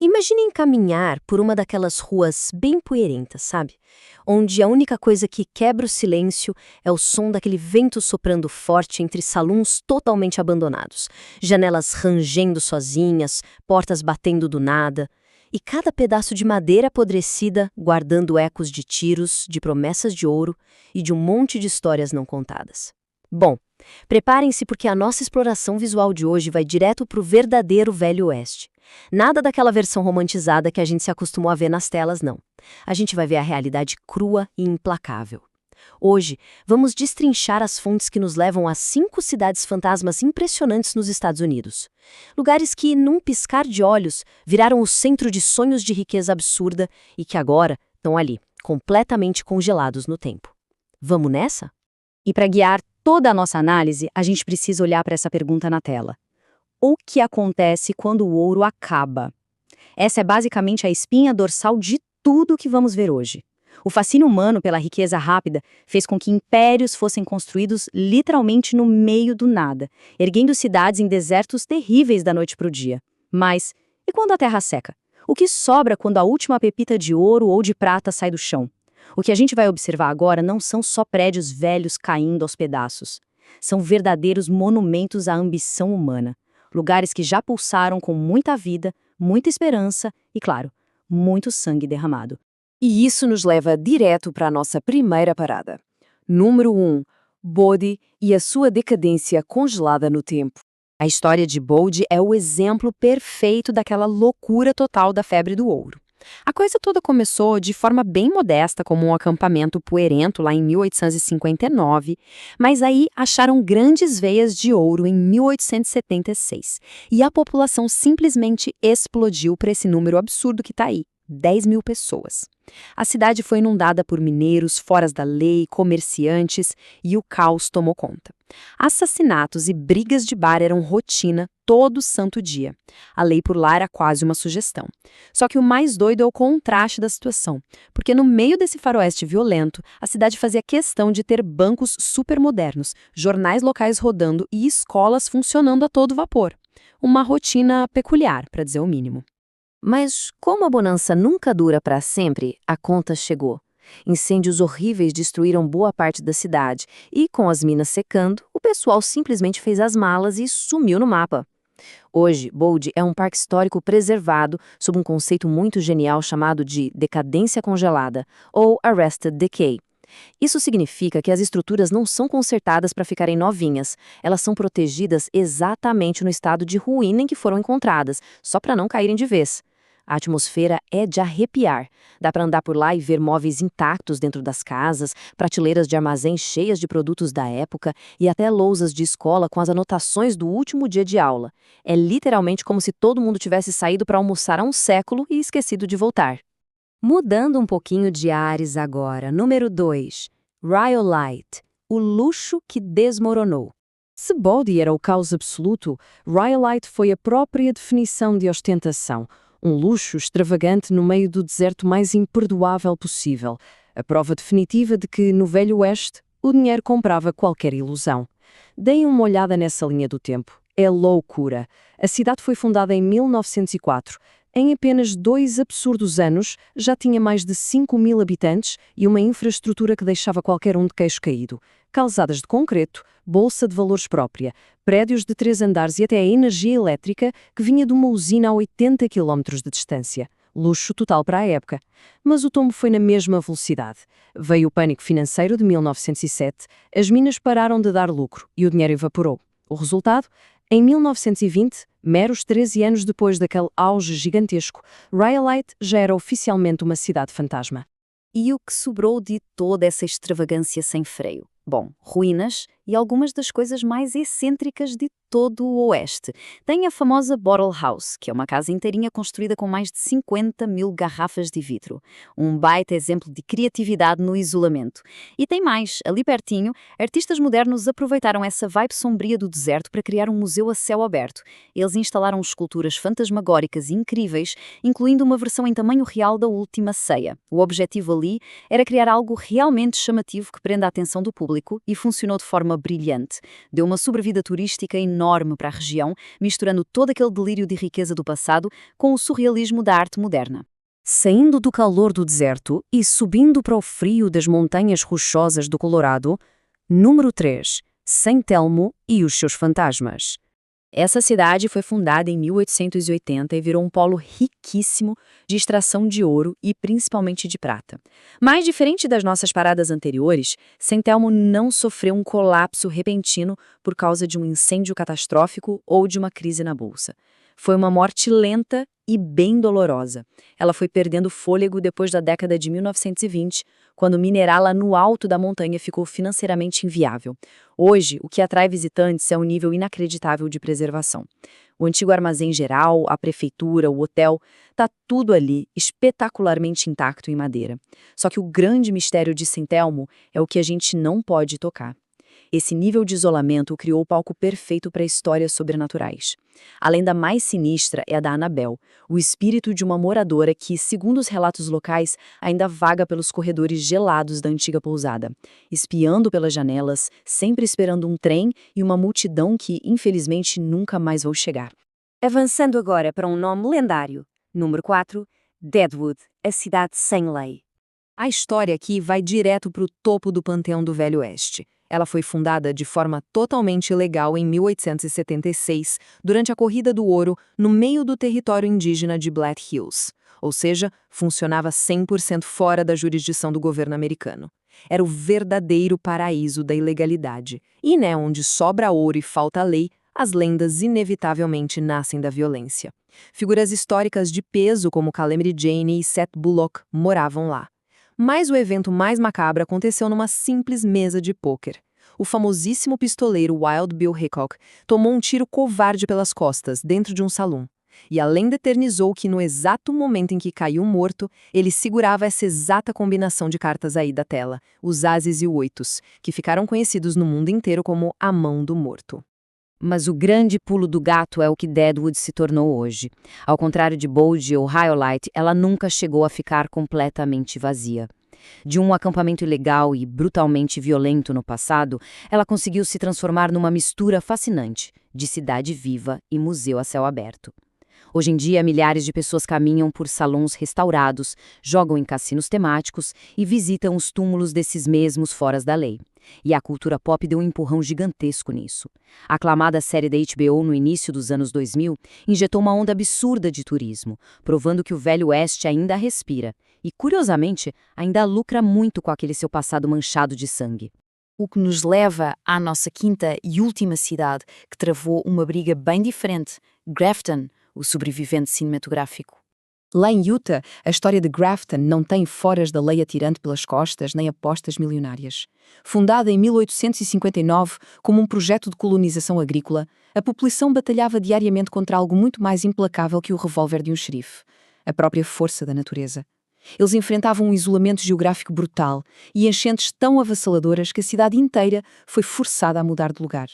Imaginem caminhar por uma daquelas ruas bem poeirentas, sabe? Onde a única coisa que quebra o silêncio é o som daquele vento soprando forte entre saloons totalmente abandonados, janelas rangendo sozinhas, portas batendo do nada, e cada pedaço de madeira apodrecida guardando ecos de tiros, de promessas de ouro e de um monte de histórias não contadas. Bom, preparem-se porque a nossa exploração visual de hoje vai direto para o verdadeiro Velho Oeste. Nada daquela versão romantizada que a gente se acostumou a ver nas telas, não. A gente vai ver a realidade crua e implacável. Hoje, vamos destrinchar as fontes que nos levam a 5 cidades fantasmas impressionantes nos Estados Unidos. Lugares que, num piscar de olhos, viraram o centro de sonhos de riqueza absurda e que agora estão ali, completamente congelados no tempo. Vamos nessa? E para guiar toda a nossa análise, a gente precisa olhar para essa pergunta na tela. O que acontece quando o ouro acaba? Essa é basicamente a espinha dorsal de tudo que vamos ver hoje. O fascínio humano pela riqueza rápida fez com que impérios fossem construídos literalmente no meio do nada, erguendo cidades em desertos terríveis da noite para o dia. Mas, e quando a terra seca? O que sobra quando a última pepita de ouro ou de prata sai do chão? O que a gente vai observar agora não são só prédios velhos caindo aos pedaços. São verdadeiros monumentos à ambição humana. Lugares que já pulsaram com muita vida, muita esperança e, claro, muito sangue derramado. E isso nos leva direto para a nossa primeira parada. Número 1. Bodie e a sua decadência congelada no tempo. A história de Bodie é o exemplo perfeito daquela loucura total da febre do ouro. A coisa toda começou de forma bem modesta, como um acampamento poeirento lá em 1859, mas aí acharam grandes veias de ouro em 1876, e a população simplesmente explodiu para esse número absurdo que está aí, 10 mil pessoas. A cidade foi inundada por mineiros, foras da lei, comerciantes, e o caos tomou conta. Assassinatos e brigas de bar eram rotina todo santo dia. A lei por lá era quase uma sugestão. Só que o mais doido é o contraste da situação, porque no meio desse faroeste violento, a cidade fazia questão de ter bancos supermodernos, jornais locais rodando e escolas funcionando a todo vapor. Uma rotina peculiar, para dizer o mínimo. Mas, como a bonança nunca dura para sempre, a conta chegou. Incêndios horríveis destruíram boa parte da cidade e, com as minas secando, o pessoal simplesmente fez as malas e sumiu no mapa. Hoje, Bodie é um parque histórico preservado sob um conceito muito genial chamado de decadência congelada, ou arrested decay. Isso significa que as estruturas não são consertadas para ficarem novinhas, elas são protegidas exatamente no estado de ruína em que foram encontradas, só para não caírem de vez. A atmosfera é de arrepiar. Dá para andar por lá e ver móveis intactos dentro das casas, prateleiras de armazém cheias de produtos da época e até lousas de escola com as anotações do último dia de aula. É literalmente como se todo mundo tivesse saído para almoçar há um século e esquecido de voltar. Mudando um pouquinho de ares agora, número 2. Rhyolite, o luxo que desmoronou. Se Bodie era o caos absoluto, Rhyolite foi a própria definição de ostentação. Um luxo extravagante no meio do deserto mais imperdoável possível. A prova definitiva de que, no Velho Oeste, o dinheiro comprava qualquer ilusão. Deem uma olhada nessa linha do tempo. É loucura. A cidade foi fundada em 1904. Em apenas 2 absurdos anos, já tinha mais de 5 mil habitantes e uma infraestrutura que deixava qualquer um de queixo caído. Calçadas de concreto, bolsa de valores própria, prédios de 3 andares e até a energia elétrica que vinha de uma usina a 80 km de distância. Luxo total para a época. Mas o tombo foi na mesma velocidade. Veio o pânico financeiro de 1907, as minas pararam de dar lucro e o dinheiro evaporou. O resultado? Em 1920, meros 13 anos depois daquele auge gigantesco, Rhyolite já era oficialmente uma cidade fantasma. E o que sobrou de toda essa extravagância sem freio? Bom, ruínas e algumas das coisas mais excêntricas de todo o Oeste. Tem a famosa Bottle House, que é uma casa inteirinha construída com mais de 50 mil garrafas de vidro. Um baita exemplo de criatividade no isolamento. E tem mais, ali pertinho, artistas modernos aproveitaram essa vibe sombria do deserto para criar um museu a céu aberto. Eles instalaram esculturas fantasmagóricas incríveis, incluindo uma versão em tamanho real da Última Ceia. O objetivo ali era criar algo realmente chamativo que prenda a atenção do público público e funcionou de forma brilhante. Deu uma sobrevida turística enorme para a região, misturando todo aquele delírio de riqueza do passado com o surrealismo da arte moderna. Saindo do calor do deserto e subindo para o frio das montanhas rochosas do Colorado, número 3, San Telmo e os seus fantasmas. Essa cidade foi fundada em 1880 e virou um polo riquíssimo de extração de ouro e principalmente de prata. Mas, diferente das nossas paradas anteriores, San Telmo não sofreu um colapso repentino por causa de um incêndio catastrófico ou de uma crise na bolsa. Foi uma morte lenta e bem dolorosa. Ela foi perdendo fôlego depois da década de 1920, quando minerá-la no alto da montanha ficou financeiramente inviável. Hoje, o que atrai visitantes é um nível inacreditável de preservação. O antigo armazém geral, a prefeitura, o hotel, está tudo ali, espetacularmente intacto em madeira. Só que o grande mistério de San Telmo é o que a gente não pode tocar. Esse nível de isolamento criou o palco perfeito para histórias sobrenaturais. A lenda mais sinistra é a da Annabelle, o espírito de uma moradora que, segundo os relatos locais, ainda vaga pelos corredores gelados da antiga pousada, espiando pelas janelas, sempre esperando um trem e uma multidão que, infelizmente, nunca mais vão chegar. Avançando agora para um nome lendário. Número 4, Deadwood, a cidade sem lei. A história aqui vai direto para o topo do panteão do Velho Oeste. Ela foi fundada de forma totalmente ilegal em 1876, durante a Corrida do Ouro, no meio do território indígena de Black Hills. Ou seja, funcionava 100% fora da jurisdição do governo americano. Era o verdadeiro paraíso da ilegalidade. E, onde sobra ouro e falta lei, as lendas inevitavelmente nascem da violência. Figuras históricas de peso como Calamity Jane e Seth Bullock moravam lá. Mas o evento mais macabro aconteceu numa simples mesa de pôquer. O famosíssimo pistoleiro Wild Bill Hickok tomou um tiro covarde pelas costas, dentro de um salão. E a lenda eternizou que no exato momento em que caiu morto, ele segurava essa exata combinação de cartas aí da tela, os ases e o oitos, que ficaram conhecidos no mundo inteiro como a mão do morto. Mas o grande pulo do gato é o que Deadwood se tornou hoje. Ao contrário de Bold ou Rhyolite, ela nunca chegou a ficar completamente vazia. De um acampamento ilegal e brutalmente violento no passado, ela conseguiu se transformar numa mistura fascinante de cidade viva e museu a céu aberto. Hoje em dia, milhares de pessoas caminham por salões restaurados, jogam em cassinos temáticos e visitam os túmulos desses mesmos foras da lei. E a cultura pop deu um empurrão gigantesco nisso. A aclamada série da HBO no início dos anos 2000 injetou uma onda absurda de turismo, provando que o Velho Oeste ainda respira e, curiosamente, ainda lucra muito com aquele seu passado manchado de sangue. O que nos leva à nossa quinta e última cidade, que travou uma briga bem diferente, Grafton, o sobrevivente cinematográfico. Lá em Utah, a história de Grafton não tem foras da lei atirante pelas costas nem apostas milionárias. Fundada em 1859 como um projeto de colonização agrícola, a população batalhava diariamente contra algo muito mais implacável que o revólver de um xerife, a própria força da natureza. Eles enfrentavam um isolamento geográfico brutal e enchentes tão avassaladoras que a cidade inteira foi forçada a mudar de lugar.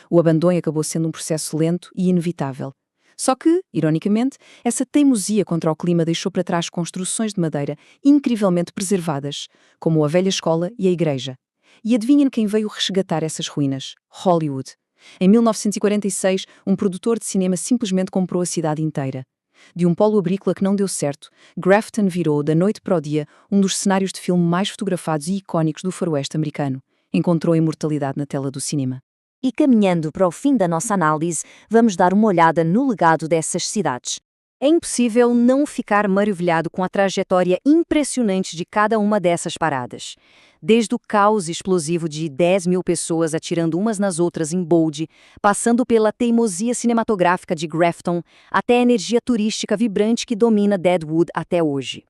O abandono acabou sendo um processo lento e inevitável. Só que, ironicamente, essa teimosia contra o clima deixou para trás construções de madeira incrivelmente preservadas, como a velha escola e a igreja. E adivinhem quem veio resgatar essas ruínas? Hollywood. Em 1946, um produtor de cinema simplesmente comprou a cidade inteira. De um polo agrícola que não deu certo, Grafton virou, da noite para o dia, um dos cenários de filme mais fotografados e icónicos do faroeste americano. Encontrou imortalidade na tela do cinema. E caminhando para o fim da nossa análise, vamos dar uma olhada no legado dessas cidades. É impossível não ficar maravilhado com a trajetória impressionante de cada uma dessas paradas. Desde o caos explosivo de 10.000 pessoas atirando umas nas outras em Bold, passando pela teimosia cinematográfica de Grafton, até a energia turística vibrante que domina Deadwood até hoje.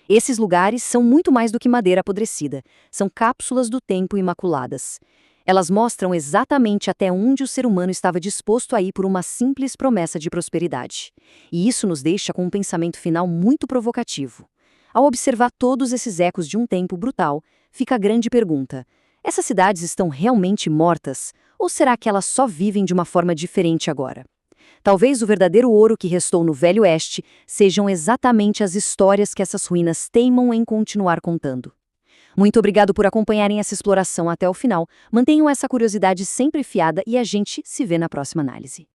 Esses lugares são muito mais do que madeira apodrecida, são cápsulas do tempo imaculadas. Elas mostram exatamente até onde o ser humano estava disposto a ir por uma simples promessa de prosperidade. E isso nos deixa com um pensamento final muito provocativo. Ao observar todos esses ecos de um tempo brutal, fica a grande pergunta: essas cidades estão realmente mortas? Ou será que elas só vivem de uma forma diferente agora? Talvez o verdadeiro ouro que restou no Velho Oeste sejam exatamente as histórias que essas ruínas teimam em continuar contando. Muito obrigado por acompanharem essa exploração até o final. Mantenham essa curiosidade sempre fiada e a gente se vê na próxima análise.